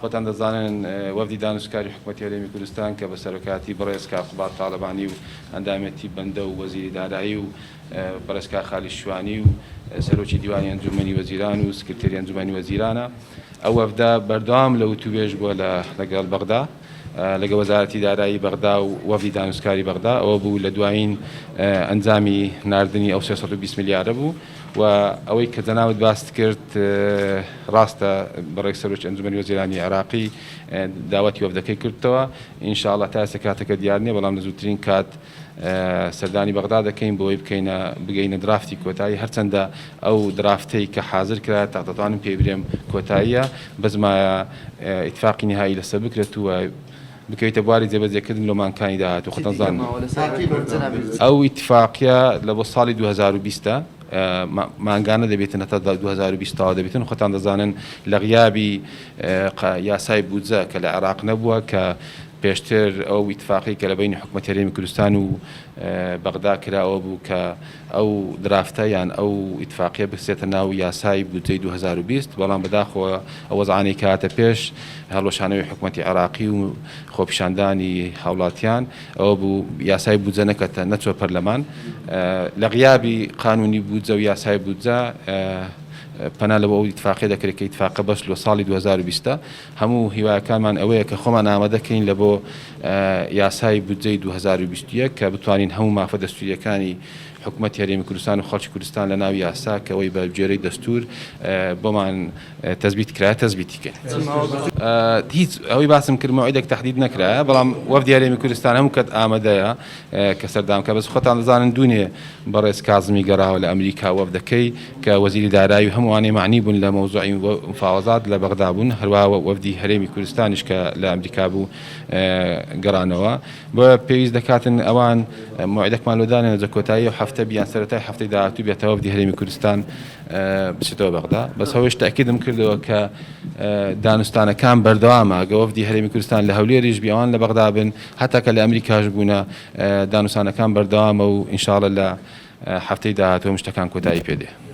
خۆتان دەزانن وەفدی دانوستکاری حکوومەتی هەرێمی کوردستان کە بە سەرۆکاتی بەڕێزکا قوبات تاڵەبانی و ئەندامەتی بەندە و وەزیری دارایی و بەڕێزکا خالید شوانی و سەرۆکی دیوانی ئەنجومەنی وەزیران و سکرتێری ئەنجومەنی وەزیرانە ئەو وەفدە بەردەوام لە وتوبێژ بووە لەگەڵ بەغدا لەگە وەزارەتی دارایی بەغدا و وەفدی دانوستکاری بەغدا ئەوە بوو لە دوایین ئەنجامی ناردنی ئەو 320 میلیارە بوو و ئەوەی کە جەنابەت باست کرد ڕاستە بەڕێک سەرۆکی ئەنجومەنی وەزیرانی عێراقی داوەتی وەفدەکەی کردەوە ئینشاءڵڵا تا ئێستا کاتەکە دیار نییە بەڵام لە زووترین کات سەردانی بەغدا دەکەین بۆی بگەینە درافتی کۆتایی هەرچەندە ئەو درافتەی کە حاضر کرا تا دەتوانم پێی برێم کۆتاییە بەزمایە ئیتفاقی نهایی لەسەر بکرێت و بکەویتە بواری جێبەجێکردن لۆمانکانی داهات و خۆتەنزان ئەو ئیتفاقیە لە بۆ ساڵی 2020 مانگانە دەبێتن هەتا 2020 دەبێتن خۆتان دەزانن لە غیابی یاسای بودجە کە لە عێراق نەبووە کە پێشتر ئەو ئیتفاقی کە لە بینی حکوومەتی هەرێمی کوردستان و بەغدا کراوە بوو کە ئەو درافتە یان ئەو ئیتفاقیە بکسێتە ناو یاسای بودجەی 2020 بەڵام بەداخەوە ئەو وەزعانەی کاتە پێش هەڵوەشانەوەی حکوومەتی عێراقی و خۆپیشاندانی هاوڵاتیان ئەوە بوو یاسای بودجە نەچوە پەرلەمان لە غیابی قانونی بودجە و یاسای بودجە پەنا لە بۆ ئەو ئیتفاقیە دەکرێت کە ئیتفاقە بەش لە ساڵی 2020 هەموو هیوایەکانمان ئەوەیە کە خۆمان ئامادەکەین لە بۆ یاسای بودجەی 2021 کە بتوانین هەموو مافە دەستوریەکانی حکوومەتی هەرێمی کوردستان و خەڵکی کوردستان لە ناو یاسا کە ئەوەی بە جێرەی دەستور بۆمان تەزبیت کرایە تەزبیتیکەین هیچ ئەوەی باسم کرد مەوعیدێک تەحدید نەکرایە بەڵام وەفدی هەرێمی کوردستان هەموو کات ئامادەیە کە سەردامکە بەس خۆتان دەزانن دوونێ بەڕێز کازمی گەڕاوە لە ئەمریکا وەفدەکەی کە وەزیری دارایی و هەمووانەی معنی بوون لە مەوزوعی مفاوەزات لە بەغدا بوون هەروەها وەفدی هەرێمی کوردستانیش کە لە ئەمریکا بوو گەڕانەوە بۆ پێویست دەکاتن ئەوان مەوعیدێکمان لۆدانێنە جە کۆتایی و هەفتە بیان سەرەتای هەفتەی داهاتوو بێتەوە وەفدی هەرێمی کوردستان بچێتەوە بەغدا بەس هەوەش تاکیدم کردەوە کە دانوستانەکان بەردەوامە ئەگە وەفدی هەرێمی کوردستان لە هەولێریش بیەوان لە بەغدا بن هەتا کە لە ئەمریکاش بوونە دانوستانەکان بەردەوامە و ئینشاڵڵا لە هەفتەی داهاتوو شتەکان کۆتایی پێدێ